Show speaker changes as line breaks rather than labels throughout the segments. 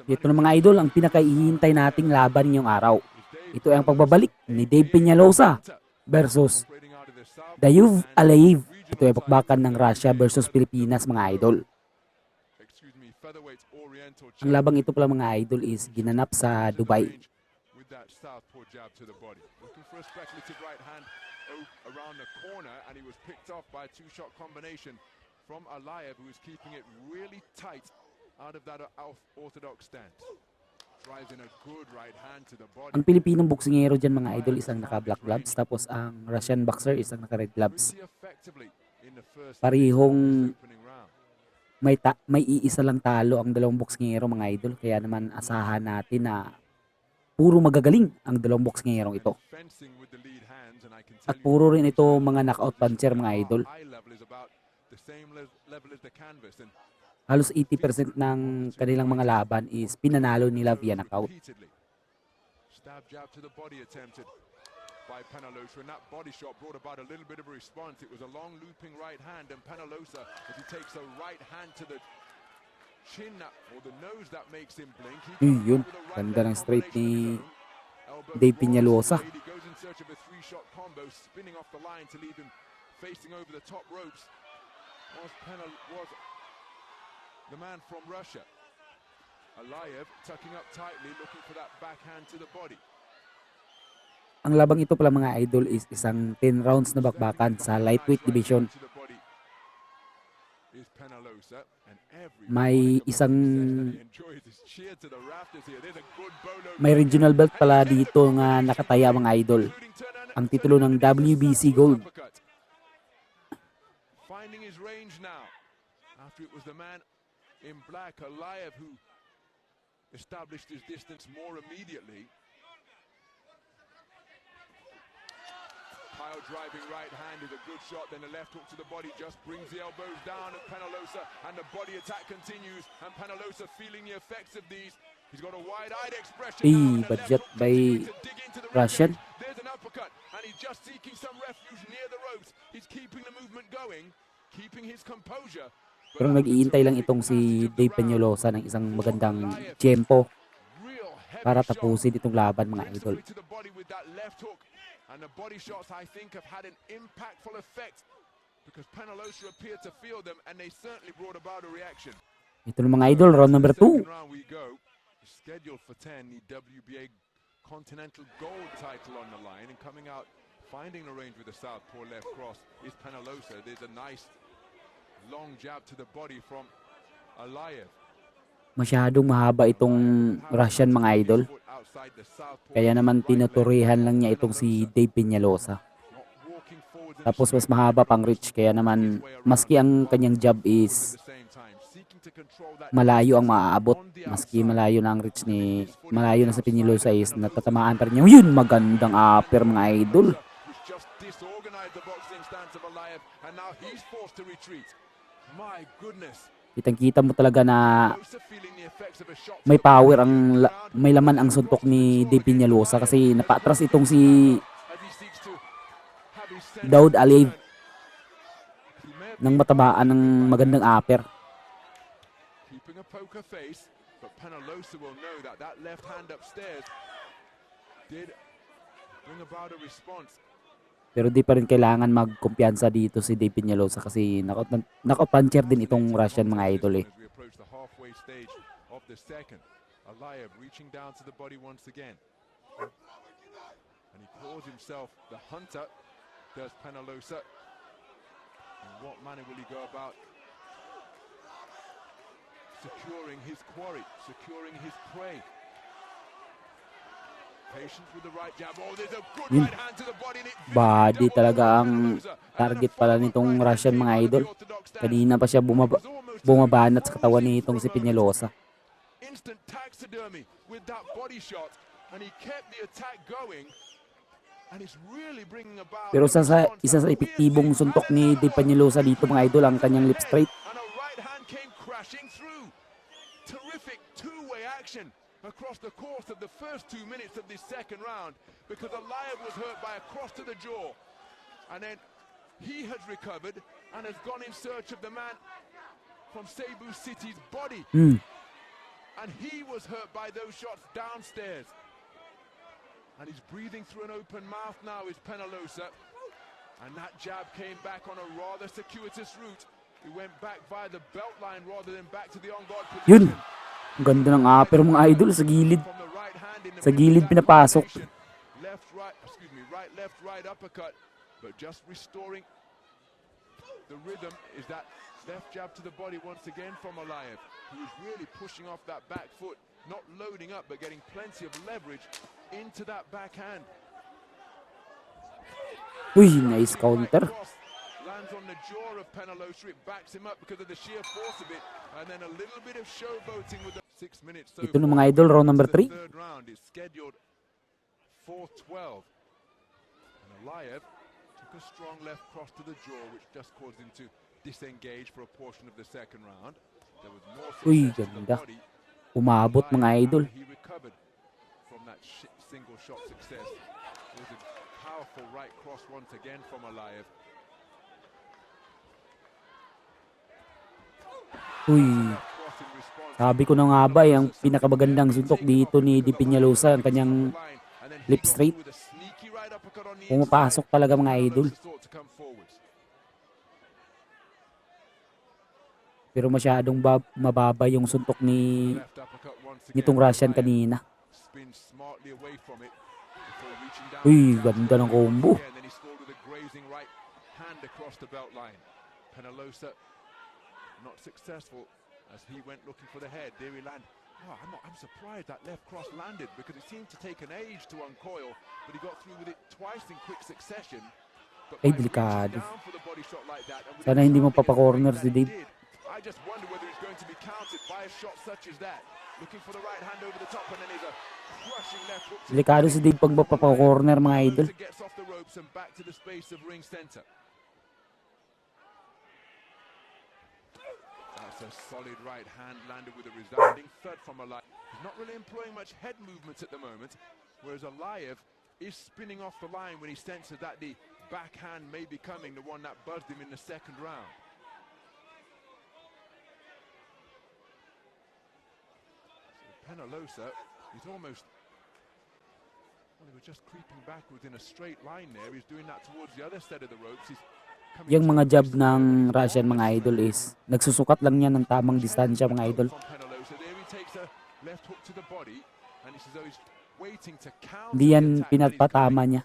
Ito na mga idol, ang pinakaihintay nating laban ngayong araw. Ito ay ang pagbabalik ni Dave Penalosa versus Dayuv Aliyev. Ito ay bakbakan ng Russia versus Pilipinas mga idol. Ang labang ito pala mga idol is ginanap sa Dubai.
From Aliyev, who is keeping it really tight out of that orthodox stance. Drives in a good right hand to the body.
Ang Pilipinong boksingero dyan mga idol isang naka-black gloves, tapos ang Russian boxer isang naka-red gloves. Parihong may iisa lang talo ang dalawang boksingero mga idol, kaya naman asahan natin na puro magagaling ang dalawang boksingero ito. At puro rin ito mga knockout puncher mga idol. Halos 80% ng kanilang mga laban is pinanalo nila via knockout.
Stab jab to the body attempted by Penalosa, and that body shot brought about a little bit of a response. It was a long looping right hand, and Penalosa, as he takes a right hand to the chin or the nose, that makes him blink.
Yun, ganda ng straight ni Dave Penalosa.
He goes in search of a three-shot combo, spinning off the line to leave him facing over the top ropes. Was the man from Russia. Aliyev tucking up tightly, looking for that backhand to the body.
Ang labang ito pala mga idol is isang 10 rounds na bakbakan sa lightweight division. May regional belt pala dito nga nakataya mga idol. Ang titulo ng WBC Gold.
Finding his range now. After it was the man in black, Aliyev, who established his distance more immediately. Pile driving right hand is a good shot, then the left hook to the body just brings the elbows down at Penalosa, and the body attack continues, and Penalosa feeling the effects of these. He's got a wide-eyed expression now,
Budget by Russian.
There's an uppercut, and he's just seeking some refuge near the ropes. He's keeping the movement going, keeping his composure.
Pero nag-iintay lang itong si Dave Penalosa ng isang magandang tempo para tapusin itong laban mga idol.
And the body shots, I think, have had an impactful effect because Penalosa appeared to feel them, and they certainly brought about a reaction.
Ito na mga idol, round number 2.
We go. Scheduled for 10, the WBA Continental Gold title on the line, and coming out, finding the range with the southpaw left cross is Penalosa. There's a nice long jab to the body from Aliyev.
Masyadong mahaba itong Russian mga idol. Kaya naman tinuturihan lang niya itong si Dave Penalosa. Tapos mas mahaba pang reach, kaya naman maski ang kanyang jab is malayo ang maaabot. Maski malayo na ang reach ni malayo na sa Penalosa is natatamaan pa rin niya. Yun, magandang upper mga idol.
My goodness.
Kitang-kita mo talaga na may power may laman ang suntok ni Dave Penalosa kasi napaatras itong si Dayuv Aliyev nang matabaan ng magandang upper.
Keeping a poker face, but Penalosa will know that that left hand upstairs did bring about a response.
Pero di pa rin kailangan magkumpiyansa dito si Dave Penalosa kasi knockout puncher din itong Russian mga idol eh.
Aliyev reaching down to the body once again. And he calls himself the hunter, does Penalosa. In what manner will he go about securing his quarry, securing his prey? Patience with the right jab. Oh, there's a good right hand to the body.
Body talaga ang target pala nitong Russian mga idol. Kanina pa siya bumabanat sa katawan nitong si Penalosa.
Instant taxidermy with that body shot, and he kept the attack going. And it's really bringing about.
Pero isa sa epektibong suntok ni Dave Penalosa dito mga idol ang kanyang lip straight.
And a right hand came crashing through. Terrific two-way action across the course of the first 2 minutes of this second round, because Aliyev was hurt by a cross to the jaw, and then he has recovered and has gone in search of the man from Cebu City's body. And he was hurt by those shots downstairs. And he's breathing through an open mouth now, is Penalosa. And that jab came back on a rather circuitous route. He went back via the belt line rather than back to the on-guard
Yun.
position.
Ang ganda ng upper mga idol sa gilid.
From the right hand in the
Sa
middle
gilid
of that
pinapasok.
combination. Left, right uppercut. But just restoring the rhythm is that left jab to the body once again from Aliyev, who is really pushing off that back foot, not loading up but getting plenty of leverage into that backhand.
Uy, nice counter.
Lands on the jaw of Penalosa. It backs him up because of the sheer force of it, and then a little bit of showboating with the 6 minutes. So
Ito na mga idol, round number 3.
third round is scheduled for 12. And Aliyev took a strong left cross to the jaw, which just caused him to disengage for a portion of the second round. There was more
Uy,
success to the
ganda.
body.
Umabot mga idol.
He recovered from that single shot success. It was a powerful right cross once again from Aliyev.
Uy. Sabi ko na nga ba, ang pinakamagandang suntok dito ni Penalosa, ang kanyang lip straight. Pumapasok talaga mga idol. Pero masyadong mababa yung suntok nitong Russian kanina. Uy, ganda ng combo.
Penalosa not successful as he went looking for the head. There he landed. Oh, I'm surprised that left cross landed because it seemed to take an age to uncoil, but he got through with it twice in quick succession.
Ay, delikado. Sana hindi mo papakorner si Dave.
I just wonder whether he's going to be countered by a shot such as that. Looking for the right hand over the top, and then he's a crushing left hook.
Delikado si Dave pag mapapakorner mga idol.
Gets off the ropes and back to the space of ring center. That's a solid right hand landed with a resounding thud from Aliyev. He's not really employing much head movements at the moment, whereas Aliyev is spinning off the line when he senses that the backhand may be coming, the one that buzzed him in the second round. So Penalosa, he's almost, well, he was just creeping backwards in a straight line there. He's doing that towards the other side of the ropes.
Yung mga jab ng Russian mga idol is nagsusukat lang niya ng tamang distansya mga idol. Hindi yan pinapatama niya.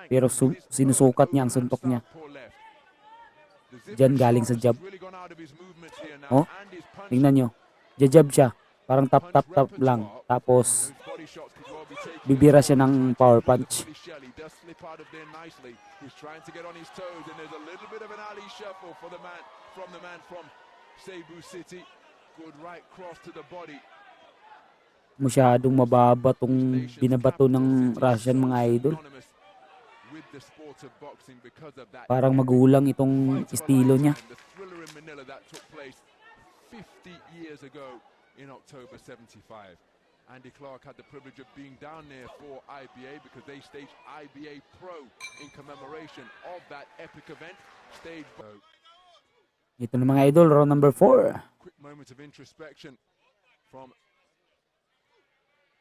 Pero sinusukat niya ang suntok niya. Diyan galing sa jab. Oh, tingnan nyo. Jab siya. Parang tap lang. Tapos bibira siya ng power punch.
He's trying to get on his toes, and there's a little bit of an alley shuffle for the man from Cebu City. Good right cross to the body.
Masyadong mababa tong binabato ng Russian mga idol. Parang magulang itong estilo niya.
The thriller in Manila that took place 50 years ago in October 75. Andy Clark had the privilege of being down there for IBA because they staged IBA Pro in commemoration of that epic event.
Ito na mga idol, round number 4.
Quick moment of introspection from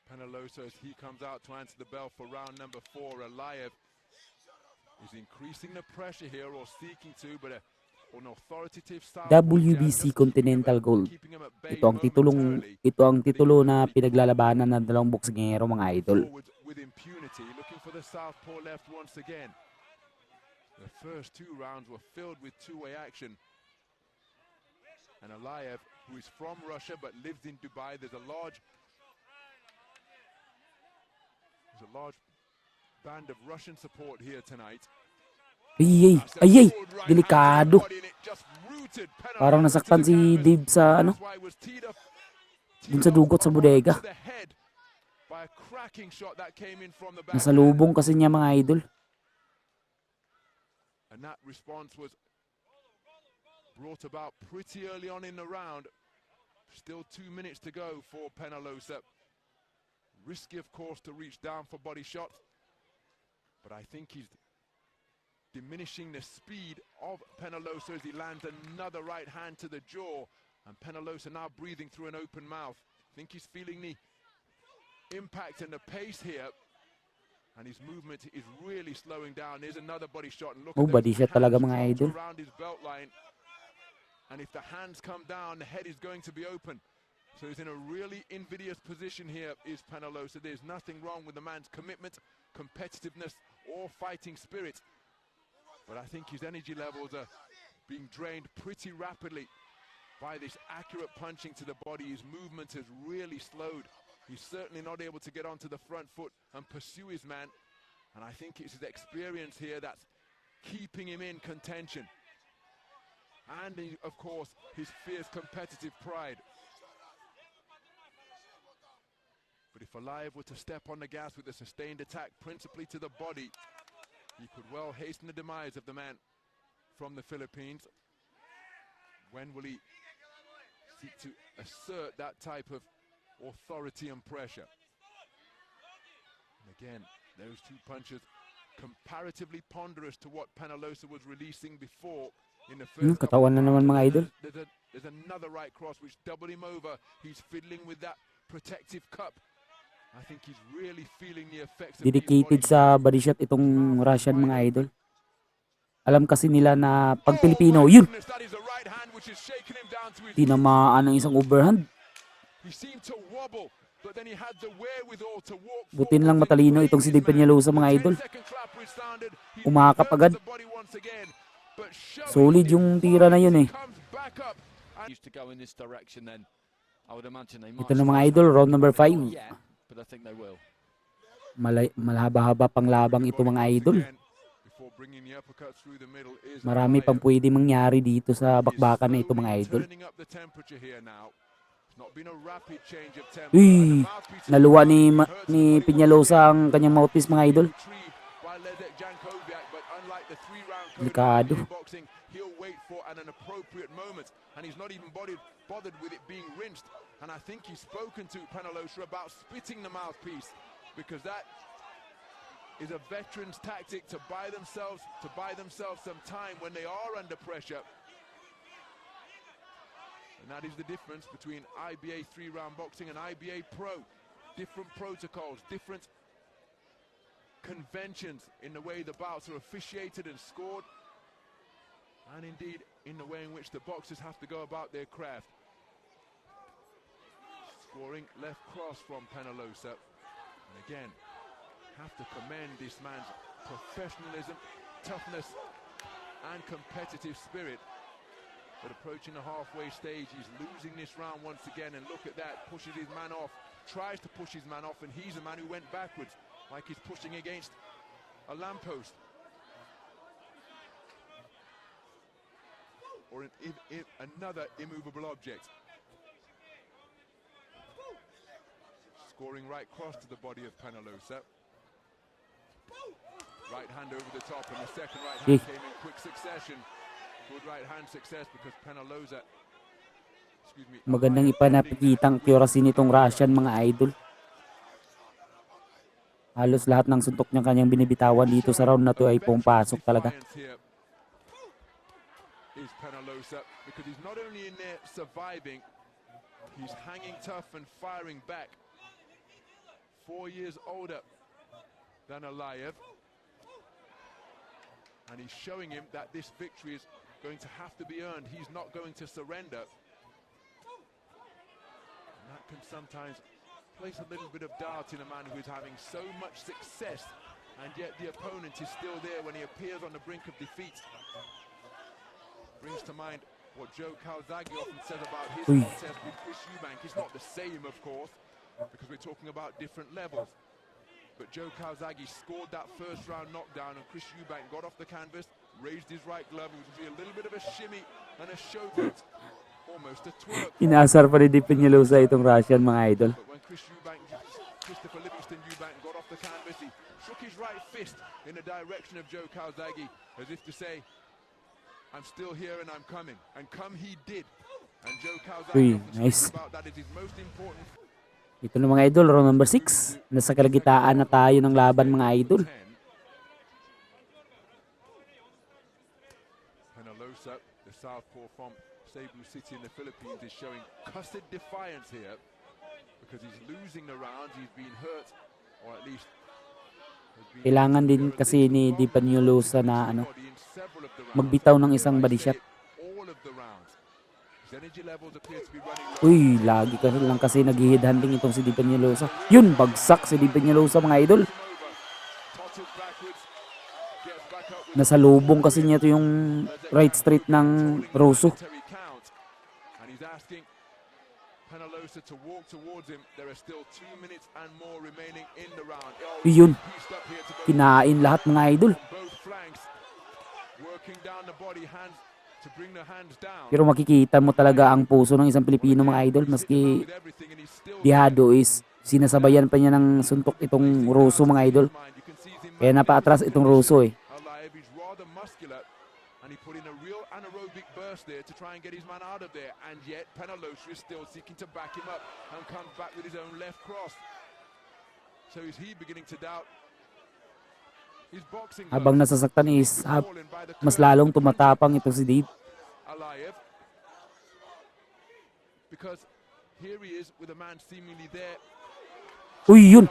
Penalosa as he comes out to answer the bell for round number 4. Aliyev is increasing the pressure here or seeking to, but an authoritative style
WBC Continental Gold. Ito ang titulo na pinaglalabanan ng dalawang boksingero mga idol.
with impunity, looking for the southpaw left once again. The first 2 rounds were filled with two-way action. And Aliyev, who is from Russia but lives in Dubai, there's a large band of Russian support here tonight.
Ay, delikado. Parang nasaktan si Dave sa dun sa dugot sa bodega. Nasalubong kasi niya mga idol.
And that response was brought about pretty early on in the round. Still 2 minutes to go for Penalosa. Risky, of course, to reach down for body shots. But I think he's diminishing the speed of Penalosa as he lands another right hand to the jaw. And Penalosa now breathing through an open mouth. think he's feeling the impact and the pace here. And his movement is really slowing down. There's another body shot. And look
Oh,
at those
body shot
hands
talaga mga
dropped
idol.
around his belt line. And if the hands come down, the head is going to be open. So he's in a really invidious position here, is Penalosa. There's nothing wrong with the man's commitment, competitiveness, or fighting spirit. But I think his energy levels are being drained pretty rapidly by this accurate punching to the body. His movement has really slowed. He's certainly not able to get onto the front foot and pursue his man. And I think it's his experience here that's keeping him in contention. And of course, his fierce competitive pride. But if Aliyev were to step on the gas with a sustained attack, principally to the body, he could well hasten the demise of the man from the Philippines. When will he seek to assert that type of authority and pressure? And again, those two punches comparatively ponderous to what Penalosa was releasing before in the first couple
Katawan
of
na naman mga idol.
rounds. There's another right cross which doubled him over. He's fiddling with that protective cup. I think he's really feeling the effects of these
Dedicated
body
sa
shots.
body shot itong Russian mga idol. Alam kasi nila na pag
Oh
Pilipino,
my
yun,
goodness, that is a right hand which has shaken him down to his knees.
tinamaan ng isang overhand.
He seemed to wobble, but then he had the wherewithal to walk
Butin lang
forwards and
matalino
claim
itong si
his
Dave
man.
Penalosa
The
mga idol.
10-second clap resounded. He
Umakap
reversed
agad.
the body once again, but showing
Solid yung tira na
defiance,
yun
he
eh.
comes back up.
Used to go in this direction, then I would imagine they
Ito
might
na
slow
mga
us
idol,
down a
round
bit,
number
but
5.
not yet, but I think they will.
Malahaba-haba pang labang ito mga idol. Marami pang pwede mangyari dito sa bakbakan na ito mga idol. Uy, naluwa ni Penalosa ang kanyang mouthpiece mga idol. Delikado.
He'll wait for an appropriate moment, and he's not even bothered with it being rinsed. And I think he's spoken to Penalosa about splitting the mouthpiece, because that is a veteran's tactic to buy themselves some time when they are under pressure. And that is the difference between IBA 3-round boxing and IBA Pro. Different protocols, different conventions in the way the bouts are officiated and scored, and indeed in the way in which the boxers have to go about their craft. Scoring left cross from Penalosa, and again have to commend this man's professionalism, toughness and competitive spirit. But approaching the halfway stage, he's losing this round once again, and look at that, pushes his man off, tries to push his man off, and he's a man who went backwards, like he's pushing against a lamppost or another immovable object. Scoring right cross to the body of Penalosa. Right hand over the top, and the second right hand came in quick succession. Good right hand success because Penalosa,
Magandang ipanapakita ang accuracy nitong Russian mga idol. Halos lahat ng suntok niya kanyang binibitawan dito sa round na to ay pumapasok talaga.
Is Penalosa, because he's not only in there surviving, he's hanging tough and firing back. 4 years older than Aliyev, and he's showing him that this victory is going to have to be earned. He's not going to surrender, and that can sometimes place a little bit of doubt in a man who is having so much success, and yet the opponent is still there when he appears on the brink of defeat. Brings to mind what Joe Calzaghe often says about his contest with Chris Eubank. It's not the same, of course, because we're talking about different levels. But Joe Calzaghe scored that first round knockdown, and Chris Eubank got off the canvas, raised his right glove, which would be a little bit of a shimmy and a showboat, almost a twerk.
Inaasar pa ni Dave Penalosa itong Russian mga idol.
But when Christopher Livingston Eubank got off the canvas, he shook his right fist in the direction of Joe Calzaghe, as if to say, I'm still here and I'm coming. And come he did. And Joe Calzaghe
nice.
about that is his most important.
Ito na mga idol, round number 6. Nasa kalagitaan na tayo ng laban mga idol.
Penalosa, the southpaw from Cebu City in the Philippines, is showing cussed defiance here. because he's losing the rounds. He's been hurt, or at least has been
Kailangan din
interfered
kasi
with
ni
from the
Penalosa
opposition
na ano,
body in several of the rounds.
magbitaw ng
If
isang
I
body
say
shot.
all of the rounds. His energy levels appear to be running low.
Uy, lagi ka lang kasi nag-head hunting itong si Penalosa. Yun, bagsak si Penalosa mga idol.
Tosses backwards, gets back up with
Nasa lubong kasi niya ito yung right straight ng Russo.
momentary count. And he's asking Penalosa to walk towards him. There are still 2 minutes and more remaining in the round. Oh,
Yun,
pieced up here to go
kinain lahat mga idol.
on both flanks, working down the body, hands to bring the hands down.
Pero makikita mo talaga ang puso ng isang Pilipino mga idol.
He's hit the ground
Maski
with everything and he's still
dihado is sinasabayan pa niya ng suntok itong Russo mga idol.
You can see him
Kaya napaatras itong Russo eh.
alive. He's rather muscular, and he put in a real anaerobic burst there to try and get his man out of there. And yet Penalosa is still seeking to back him up and comes back with his own left cross. So is he beginning to doubt his boxing?
Habang
gloves?
nasasaktan is
Fallen by the
mas
curve
lalong tumatapang ito si Dave.
alive, because here he is with a man seemingly there.
Uy, yun!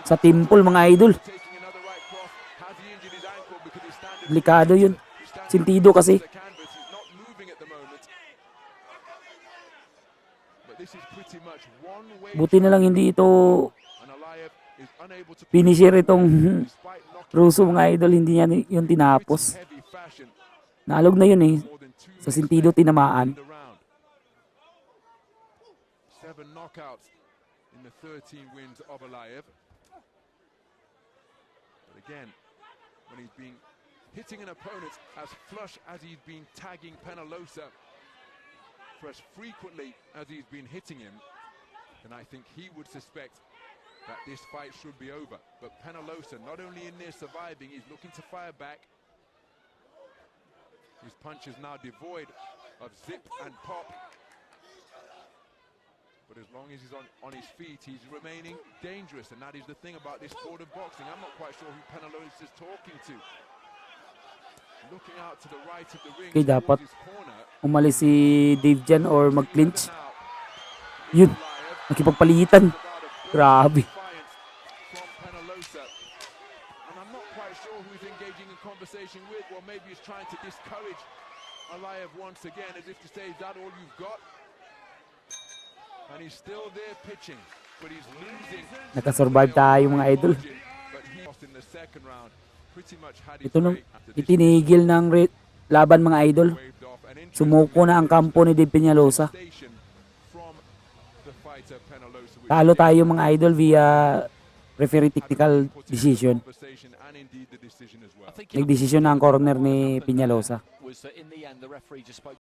Sa temple mga idol.
Taking another right cross. Has he injured his ankle because he's standing?
Delikado yun.
He's standing
Sintido kasi.
the canvas. He's not moving at the moment. But this is pretty much one way.
Buti na lang hindi ito
And Aliyev is unable to
finisher itong
despite knocking
Russo mga idol. Hindi niya yung
pretty
tinapos.
heavy fashion
Naalog na yun eh.
more than 2
Sa
minutes
sintido
left
tinamaan.
in the round. 7 knockouts in the 13 wins of Aliyev. But again, when he's been hitting an opponent as flush as he's been tagging Penalosa for as frequently as he's been hitting him, then I think he would suspect that this fight should be over. But Penalosa, not only in there surviving, he's looking to fire back. His punch is now devoid of zip and pop. But as long as he's on his feet, he's remaining dangerous. And that is the thing about this sport of boxing. I'm not quite sure who Penalosa is talking to. Looking out to the right of the ring
Okay, dapat
towards his corner.
umalis si Dave dyan or mag-clinch.
Now,
Yun,
Aliyev
nakipagpalitan.
about a burst of
Grabe.
defiance from Penalosa. And I'm not quite sure who he's engaging in conversation with. Well, maybe he's trying to discourage Aliyev once again, as if to say, is that all you've got? And he's still there pitching, but he's losing.
Nakasurvive tayo mga idol.
But he lost in the second round. Pretty much had his
Ito nung
way after this
itinigil ng laban mga idol.
waved off. And
Sumuko na ang kampo ni Dave Penalosa.
station from the fighter Penalosa, which
Talo tayo mga idol via referee technical
put in the
decision.
conversation and indeed the decision as well.
I think
Nagdesisyon na ang corner ni Penalosa.
was that in the end the referee just spoke